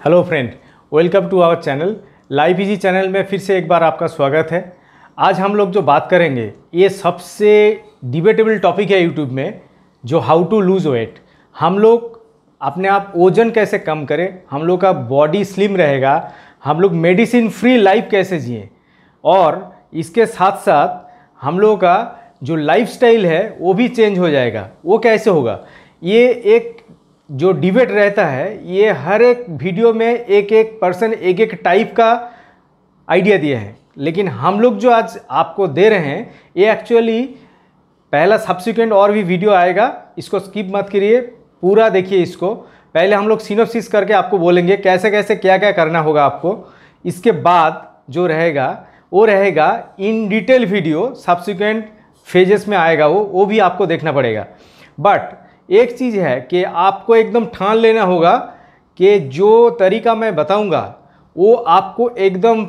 Hello friend, welcome to our channel life easy channel में फिर से एक बार आपका स्वागत है। आज हम लोग जो बात करेंगे ये सबसे डिबेटेबल टॉपिक है यूट्यूब में, जो हाउ टू लूज़ वेट। हम लोग अपने आप वजन कैसे कम करें, हम लोग का बॉडी स्लिम रहेगा, हम लोग मेडिसिन फ्री लाइफ कैसे जिए, और इसके साथ साथ हम लोगों का जो लाइफस्टाइल है वो भी चेंज हो जाएगा। वो कैसे होगा, ये एक जो डिबेट रहता है, ये हर एक वीडियो में एक एक पर्सन एक एक टाइप का आइडिया दिया है, लेकिन हम लोग जो आज आपको दे रहे हैं ये एक्चुअली पहला सब्सिक्वेंट और भी वीडियो आएगा, इसको स्किप मत करिए, पूरा देखिए इसको। पहले हम लोग सिनोप्सिस करके आपको बोलेंगे कैसे कैसे क्या क्या करना होगा आपको। इसके बाद जो रहेगा वो रहेगा in detail video, subsequent phases में आएगा, वो भी आपको देखना पड़ेगा। बट एक चीज़ है कि आपको एकदम ठान लेना होगा कि जो तरीका मैं बताऊंगा वो आपको एकदम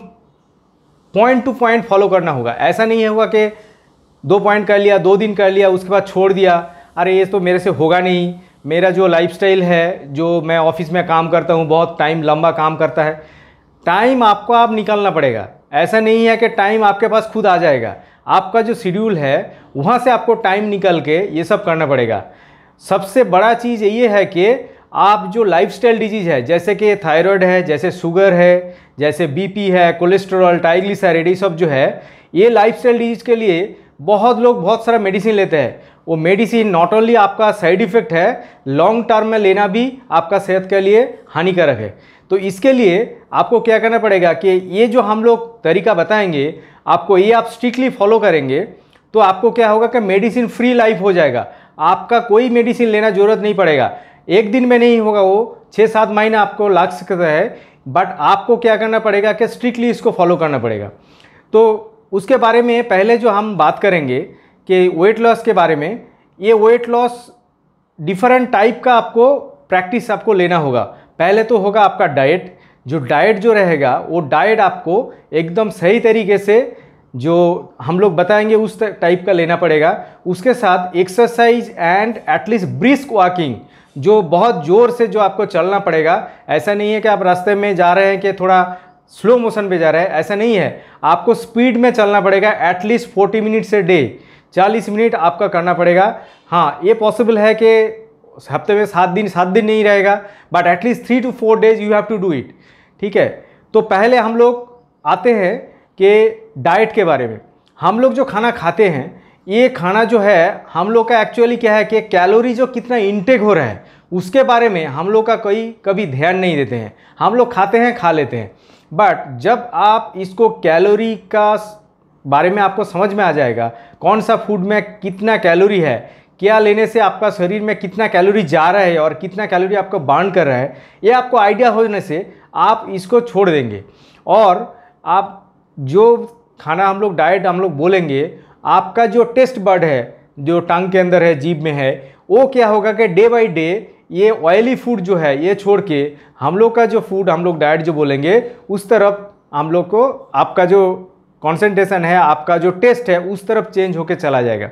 पॉइंट टू पॉइंट फॉलो करना होगा। ऐसा नहीं होगा कि 2 पॉइंट कर लिया, 2 दिन कर लिया, उसके बाद छोड़ दिया, अरे ये तो मेरे से होगा नहीं, मेरा जो लाइफस्टाइल है, जो मैं ऑफिस में काम करता हूँ, बहुत टाइम लंबा काम करता है। टाइम आपको आप निकालना पड़ेगा। ऐसा नहीं है कि टाइम आपके पास खुद आ जाएगा, आपका जो शेड्यूल है वहाँ से आपको टाइम निकल के ये सब करना पड़ेगा। सबसे बड़ा चीज़ ये है कि आप जो लाइफस्टाइल डिजीज़ है, जैसे कि थायराइड है, जैसे शुगर है, जैसे बीपी है, कोलेस्ट्रॉल, ट्राइग्लिसराइड, ये सब जो है, ये लाइफस्टाइल डिजीज़ के लिए बहुत लोग बहुत सारा मेडिसिन लेते हैं। वो मेडिसिन नॉट ओनली आपका साइड इफ़ेक्ट है, लॉन्ग टर्म में लेना भी आपका सेहत के लिए हानिकारक है। तो इसके लिए आपको क्या करना पड़ेगा कि ये जो हम लोग तरीका बताएंगे आपको, ये आप स्ट्रिक्टली फॉलो करेंगे तो आपको क्या होगा कि मेडिसिन फ्री लाइफ हो जाएगा। आपका कोई मेडिसिन लेना जरूरत नहीं पड़ेगा। एक दिन में नहीं होगा, वो 6-7 महीना आपको लग सकता है, बट आपको क्या करना पड़ेगा कि स्ट्रिक्टली इसको फॉलो करना पड़ेगा। तो उसके बारे में पहले जो हम बात करेंगे कि वेट लॉस के बारे में, ये वेट लॉस डिफरेंट टाइप का आपको प्रैक्टिस आपको लेना होगा। पहले तो होगा आपका डाइट। जो डाइट जो रहेगा वो डाइट आपको एकदम सही तरीके से जो हम लोग बताएंगे उस टाइप का लेना पड़ेगा। उसके साथ exercise and at least brisk walking, जो बहुत ज़ोर से जो आपको चलना पड़ेगा। ऐसा नहीं है कि आप रास्ते में जा रहे हैं कि थोड़ा स्लो मोशन पे जा रहे हैं, ऐसा नहीं है, आपको स्पीड में चलना पड़ेगा। एटलीस्ट 40 मिनट से डे 40 मिनट आपका करना पड़ेगा। हाँ, ये पॉसिबल है कि हफ्ते में 7 दिन नहीं रहेगा, but at least 3 to 4 days you have to do it. ठीक है, तो पहले हम लोग आते हैं कि डाइट के बारे में। हम लोग जो खाना खाते हैं, ये खाना जो है हम लोग का एक्चुअली क्या है कि कैलोरी जो कितना इंटेक हो रहा है उसके बारे में हम लोग का कोई कभी ध्यान नहीं देते हैं। हम लोग खाते हैं, खा लेते हैं, बट जब आप इसको कैलोरी का बारे में आपको समझ में आ जाएगा, कौन सा फूड में कितना कैलोरी है, क्या लेने से आपका शरीर में कितना कैलोरी जा रहा है और कितना कैलोरी आपको बर्न कर रहा है, ये आपको आइडिया होने से आप इसको छोड़ देंगे। और आप जो खाना हम लोग डाइट हम लोग बोलेंगे, आपका जो टेस्ट बड है, जो टंग के अंदर है, जीभ में है, वो क्या होगा कि डे बाय डे ये ऑयली फूड जो है ये छोड़ के हम लोग का जो फूड हम लोग डाइट जो बोलेंगे उस तरफ हम लोग को आपका जो कंसंट्रेशन है, आपका जो टेस्ट है उस तरफ चेंज होके चला जाएगा।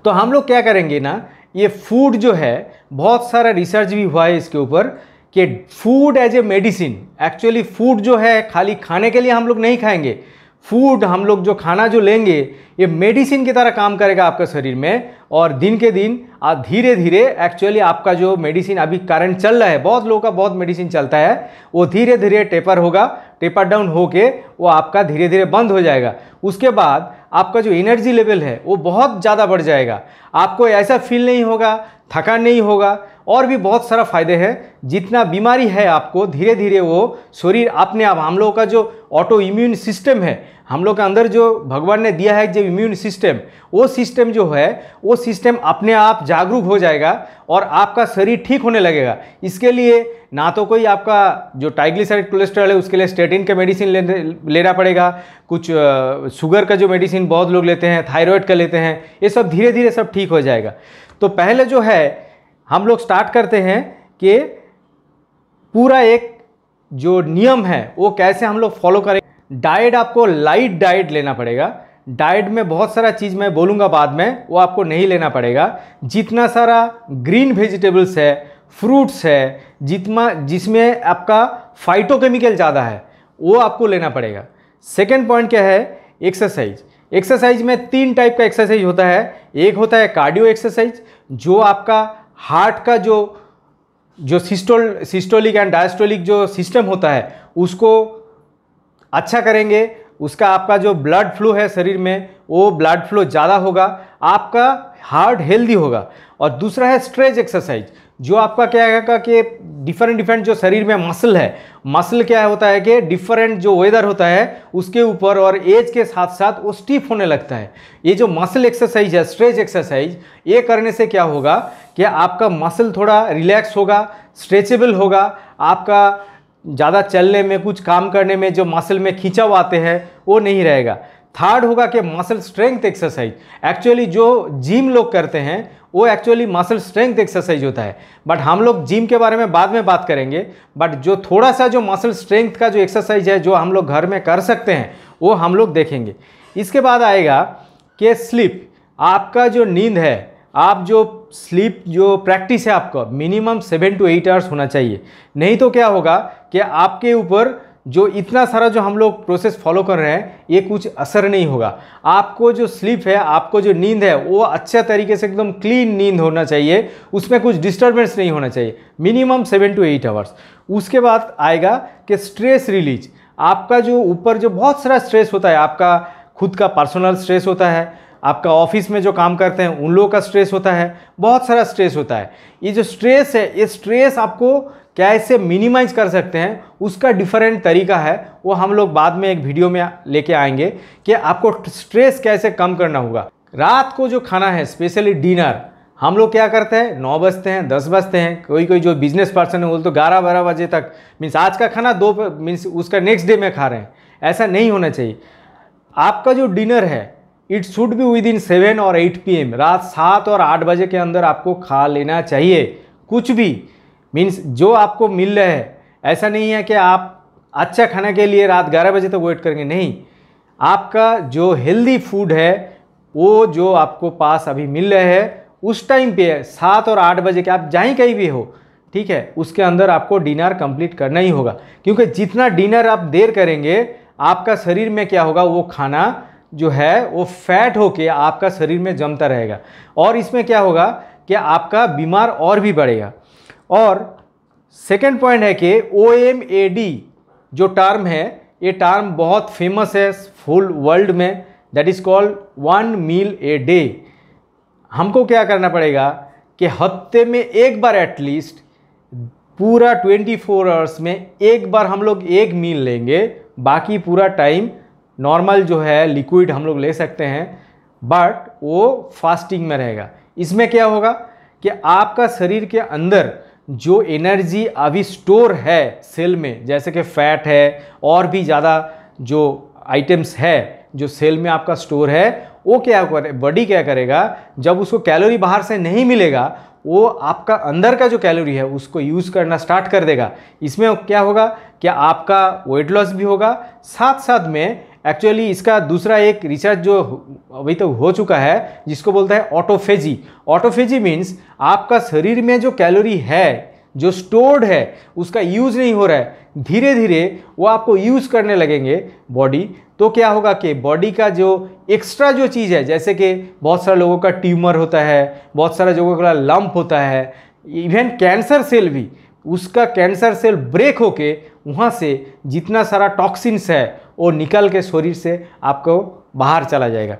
तो हम लोग क्या करेंगे ना, ये फूड जो है बहुत सारा रिसर्च भी हुआ है इसके ऊपर कि food as a medicine. Actually food जो है खाली खाने के लिए हम लोग नहीं खाएंगे, फूड हम लोग जो खाना जो लेंगे ये मेडिसिन की तरह काम करेगा आपका शरीर में। और दिन के दिन धीरे धीरे एक्चुअली आपका जो मेडिसिन अभी करंट चल रहा है, बहुत लोगों का बहुत मेडिसिन चलता है, वो धीरे धीरे टेपर होगा, टेपर डाउन होके वो आपका धीरे धीरे बंद हो जाएगा। उसके बाद आपका जो एनर्जी लेवल है वो बहुत ज़्यादा बढ़ जाएगा, आपको ऐसा फील नहीं होगा, थकान नहीं होगा, और भी बहुत सारा फ़ायदे हैं। जितना बीमारी है आपको धीरे धीरे वो शरीर अपने आप, हम लोगों का जो ऑटो इम्यून सिस्टम है, हम लोग के अंदर जो भगवान ने दिया है जो इम्यून सिस्टम, वो सिस्टम जो है वो सिस्टम अपने आप जागरूक हो जाएगा और आपका शरीर ठीक होने लगेगा। इसके लिए ना तो कोई आपका जो ट्राइग्लिसराइड कोलेस्ट्रॉल है उसके लिए स्टेटिन का मेडिसिन लेना पड़ेगा, कुछ शुगर का जो मेडिसिन बहुत लोग लेते हैं, थायराइड का लेते हैं, ये सब धीरे धीरे सब ठीक हो जाएगा। तो पहले जो है हम लोग स्टार्ट करते हैं कि पूरा एक जो नियम है वो कैसे हम लोग फॉलो करें। डाइट आपको लाइट डाइट लेना पड़ेगा। डाइट में बहुत सारा चीज़ मैं बोलूँगा बाद में, वो आपको नहीं लेना पड़ेगा। जितना सारा ग्रीन वेजिटेबल्स है, फ्रूट्स है, जिसमें आपका फाइटोकेमिकल ज़्यादा है, वो आपको लेना पड़ेगा। सेकेंड पॉइंट क्या है? एक्सरसाइज। एक्सरसाइज में 3 टाइप का एक्सरसाइज होता है। एक होता है कार्डियो एक्सरसाइज, जो आपका हार्ट का जो सिस्टोलिक एंड डायस्टोलिक जो सिस्टम होता है उसको अच्छा करेंगे, उसका आपका जो ब्लड फ्लो है शरीर में वो ब्लड फ्लो ज़्यादा होगा, आपका हार्ट हेल्दी होगा। और दूसरा है स्ट्रेच एक्सरसाइज, जो आपका क्या है कि डिफरेंट जो शरीर में मसल है, मसल क्या होता है कि डिफरेंट जो वेदर होता है उसके ऊपर और एज के साथ साथ वो स्टिफ होने लगता है। ये जो मसल एक्सरसाइज है, स्ट्रेच एक्सरसाइज, ये करने से क्या होगा कि आपका मसल थोड़ा रिलैक्स होगा, स्ट्रेचेबल होगा, आपका ज़्यादा चलने में, कुछ काम करने में जो मसल में खिंचाव आते हैं वो नहीं रहेगा। थर्ड होगा कि मसल स्ट्रेंथ एक्सरसाइज। एक्चुअली जो जिम लोग करते हैं वो एक्चुअली मसल स्ट्रेंथ एक्सरसाइज होता है, बट हम लोग जिम के बारे में बाद में बात करेंगे। बट जो थोड़ा सा जो मसल स्ट्रेंथ का जो एक्सरसाइज है जो हम लोग घर में कर सकते हैं वो हम लोग देखेंगे। इसके बाद आएगा कि स्लीप। आपका जो नींद है, आप जो स्लीप जो प्रैक्टिस है आपका मिनिमम 7 to 8 आवर्स होना चाहिए। नहीं तो क्या होगा कि आपके ऊपर जो इतना सारा जो हम लोग प्रोसेस फॉलो कर रहे हैं ये कुछ असर नहीं होगा। आपको जो स्लीप है, आपको जो नींद है वो अच्छा तरीके से एकदम क्लीन नींद होना चाहिए, उसमें कुछ डिस्टर्बेंस नहीं होना चाहिए, मिनिमम 7 to 8 आवर्स। उसके बाद आएगा कि स्ट्रेस रिलीज। आपका जो ऊपर जो बहुत सारा स्ट्रेस होता है, आपका खुद का पर्सनल स्ट्रेस होता है, आपका ऑफिस में जो काम करते हैं उन लोगों का स्ट्रेस होता है, बहुत सारा स्ट्रेस होता है। ये जो स्ट्रेस है, ये स्ट्रेस आपको कैसे मिनिमाइज कर सकते हैं उसका डिफरेंट तरीका है, वो हम लोग बाद में एक वीडियो में लेके आएंगे कि आपको स्ट्रेस कैसे कम करना होगा। रात को जो खाना है, स्पेशली डिनर, हम लोग क्या करते हैं, 9 बजते हैं, 10 बजते हैं, कोई जो बिजनेस पर्सन है वो तो 11-12 बजे तक, मीन्स आज का खाना 2 मीन्स उसका नेक्स्ट डे में खा रहे हैं। ऐसा नहीं होना चाहिए। आपका जो डिनर है it should be with in 7 और 8 PM, रात 7 और 8 बजे के अंदर आपको खा लेना चाहिए। कुछ भी मीन्स जो आपको मिल रहा है, ऐसा नहीं है कि आप अच्छा खाने के लिए रात 11 बजे तक वेट करेंगे, नहीं। आपका जो हेल्दी फूड है वो जो आपको पास अभी मिल रहा है उस टाइम पे 7 और 8 बजे के, आप जहीं कहीं भी हो, ठीक है, उसके अंदर आपको डिनर कंप्लीट करना ही होगा। क्योंकि जितना डिनर आप देर करेंगे आपका शरीर में क्या होगा, वो खाना जो है वो फैट होके आपका शरीर में जमता रहेगा और इसमें क्या होगा कि आपका बीमार और भी बढ़ेगा। और सेकंड पॉइंट है कि OMAD जो टर्म है, ये टर्म बहुत फेमस है फुल वर्ल्ड में, that is called 1 meal a day. हमको क्या करना पड़ेगा कि हफ्ते में एक बार एटलीस्ट, पूरा 24 आवर्स में एक बार हम लोग एक मील लेंगे, बाकी पूरा टाइम नॉर्मल जो है लिक्विड हम लोग ले सकते हैं, बट वो फास्टिंग में रहेगा। इसमें क्या होगा कि आपका शरीर के अंदर जो एनर्जी अभी स्टोर है सेल में, जैसे कि फैट है और भी ज़्यादा जो आइटम्स है जो सेल में आपका स्टोर है, वो क्या करे, बॉडी क्या करेगा, जब उसको कैलोरी बाहर से नहीं मिलेगा वो आपका अंदर का जो कैलोरी है उसको यूज़ करना स्टार्ट कर देगा। इसमें क्या होगा कि आपका वेट लॉस भी होगा, साथ साथ में एक्चुअली इसका दूसरा एक रिसर्च जो अभी तक हो चुका है जिसको बोलता है ऑटोफेजी। ऑटोफेजी मीन्स आपका शरीर में जो कैलोरी है जो स्टोर्ड है उसका यूज़ नहीं हो रहा है, धीरे धीरे वो आपको यूज़ करने लगेंगे बॉडी। तो क्या होगा कि बॉडी का जो एक्स्ट्रा जो चीज़ है, जैसे कि बहुत सारे लोगों का ट्यूमर होता है, बहुत सारे लोगों का लंप होता है, इवन कैंसर सेल भी, उसका कैंसर सेल ब्रेक होके वहाँ से जितना सारा टॉक्सिन्स है वो निकल के शरीर से आपको बाहर चला जाएगा।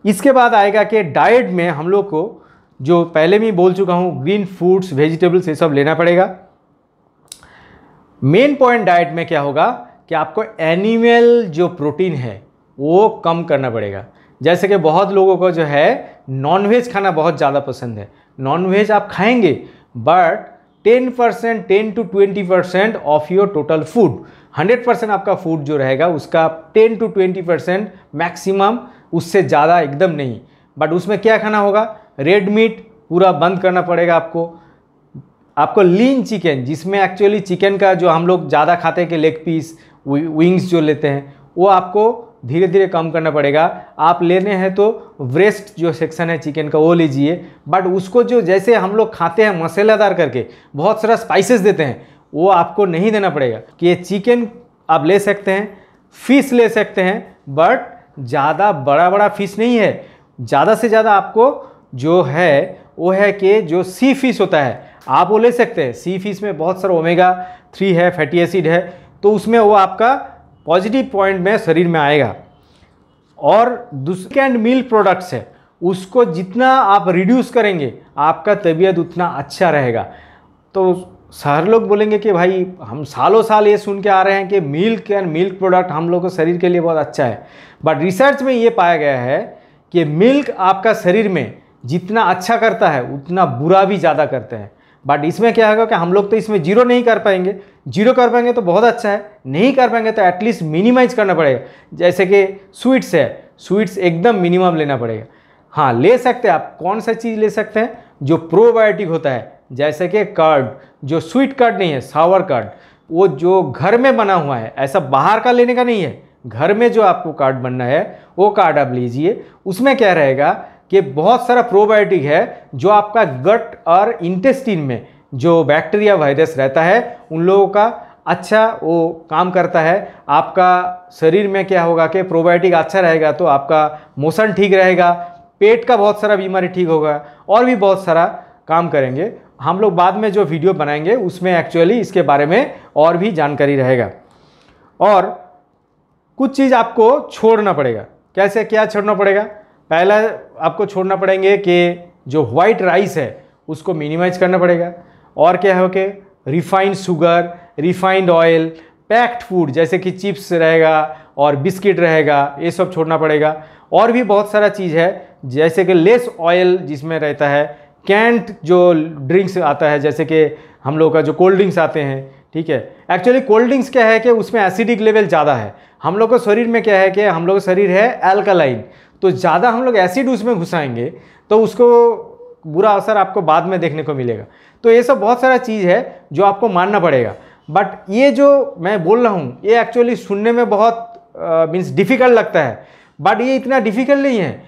इसके बाद आएगा कि डाइट में हम लोग को, जो पहले भी बोल चुका हूँ, ग्रीन फूड्स, वेजिटेबल्स, ये सब लेना पड़ेगा। मेन पॉइंट डाइट में क्या होगा कि आपको एनिमल जो प्रोटीन है वो कम करना पड़ेगा। जैसे कि बहुत लोगों को जो है नॉनवेज खाना बहुत ज़्यादा पसंद है, नॉनवेज आप खाएंगे but 10% 10 to 20% of your total food, 100% आपका फूड जो रहेगा उसका 10 to 20% मैक्सिमम, उससे ज़्यादा एकदम नहीं। बट उसमें क्या खाना होगा, रेड मीट पूरा बंद करना पड़ेगा आपको लीन चिकन, जिसमें एक्चुअली चिकन का जो हम लोग ज़्यादा खाते हैं कि लेग पीस, विंग्स जो लेते हैं, वो आपको धीरे धीरे कम करना पड़ेगा। आप लेने हैं तो ब्रेस्ट जो सेक्शन है चिकन का वो लीजिए, बट उसको जो जैसे हम लोग खाते हैं मसालेदार करके बहुत सारा स्पाइसेस देते हैं, वो आपको नहीं देना पड़ेगा। कि ये चिकन आप ले सकते हैं, फिश ले सकते हैं, बट ज़्यादा बड़ा बड़ा फिश नहीं है। ज़्यादा से ज़्यादा आपको जो है वो है कि जो सी फिश होता है आप वो ले सकते हैं। सी फिश में बहुत सारा ओमेगा 3 है, फैटी एसिड है, तो उसमें वो आपका पॉजिटिव पॉइंट में शरीर में आएगा। और दूसरे एंड मिल्क प्रोडक्ट्स है, उसको जितना आप रिड्यूस करेंगे आपका तबीयत उतना अच्छा रहेगा। तो हर लोग बोलेंगे कि भाई हम सालों साल ये सुन के आ रहे हैं कि मिल्क एंड मिल्क प्रोडक्ट हम लोग को शरीर के लिए बहुत अच्छा है, बट रिसर्च में ये पाया गया है कि मिल्क आपका शरीर में जितना अच्छा करता है उतना बुरा भी ज़्यादा करते हैं। बट इसमें क्या होगा कि हम लोग तो इसमें जीरो नहीं कर पाएंगे। जीरो कर पाएंगे तो बहुत अच्छा है, नहीं कर पाएंगे तो एटलीस्ट मिनिमाइज करना पड़ेगा। जैसे कि स्वीट्स है, स्वीट्स एकदम मिनिमम लेना पड़ेगा। हाँ, ले सकते हैं आप। कौन सा चीज़ ले सकते हैं? जो प्रोबायोटिक होता है, जैसे कि कर्ड, जो स्वीट कर्ड नहीं है, सावर कर्ड, वो जो घर में बना हुआ है, ऐसा बाहर का लेने का नहीं है। घर में जो आपको कार्ड बनना है वो कार्ड आप लीजिए। उसमें क्या रहेगा कि बहुत सारा प्रोबायोटिक है जो आपका गट और इंटेस्टाइन में जो बैक्टीरिया वायरस रहता है उन लोगों का अच्छा वो काम करता है। आपका शरीर में क्या होगा कि प्रोबायोटिक अच्छा रहेगा तो आपका मोशन ठीक रहेगा, पेट का बहुत सारा बीमारी ठीक होगा, और भी बहुत सारा काम करेंगे। हम लोग बाद में जो वीडियो बनाएंगे उसमें एक्चुअली इसके बारे में और भी जानकारी रहेगा। और कुछ चीज़ आपको छोड़ना पड़ेगा। कैसे, क्या छोड़ना पड़ेगा? पहला आपको छोड़ना पड़ेंगे कि जो वाइट राइस है उसको मिनिमाइज करना पड़ेगा। और क्या है कि refined sugar, refined oil, packed food जैसे कि चिप्स रहेगा और बिस्किट रहेगा, ये सब छोड़ना पड़ेगा। और भी बहुत सारा चीज़ है जैसे कि लेस ऑयल जिसमें रहता है, कैंट जो ड्रिंक्स आता है, जैसे कि हम लोग का जो कोल्ड ड्रिंक्स आते हैं, ठीक है। एक्चुअली कोल्ड ड्रिंक्स क्या है कि उसमें एसिडिक लेवल ज़्यादा है। हम लोग का शरीर में क्या है कि हम लोग का शरीर है एल्कलाइन, तो ज़्यादा हम लोग एसिड उसमें घुसाएंगे तो उसको बुरा असर आपको बाद में देखने को मिलेगा। तो ये सब बहुत सारा चीज़ है जो आपको मानना पड़ेगा। बट ये जो मैं बोल रहा हूँ ये एक्चुअली सुनने में बहुत मीन्स डिफ़िकल्ट लगता है, बट ये इतना डिफ़िकल्ट नहीं है।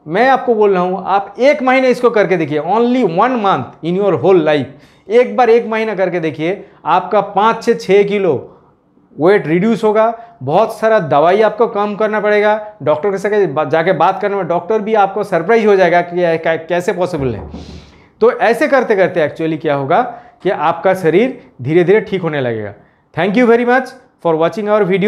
मैं आपको बोल रहा हूँ, आप 1 महीने इसको करके देखिए, only 1 month in your whole life. एक बार 1 महीना करके देखिए, आपका 5 से 6 किलो वेट रिड्यूस होगा। बहुत सारा दवाई आपको कम करना पड़ेगा, डॉक्टर के साथ जाके बात करने में डॉक्टर भी आपको सरप्राइज हो जाएगा कि कैसे पॉसिबल है। तो ऐसे करते करते एक्चुअली क्या होगा कि आपका शरीर धीरे धीरे ठीक होने लगेगा। Thank you very much for watching our video.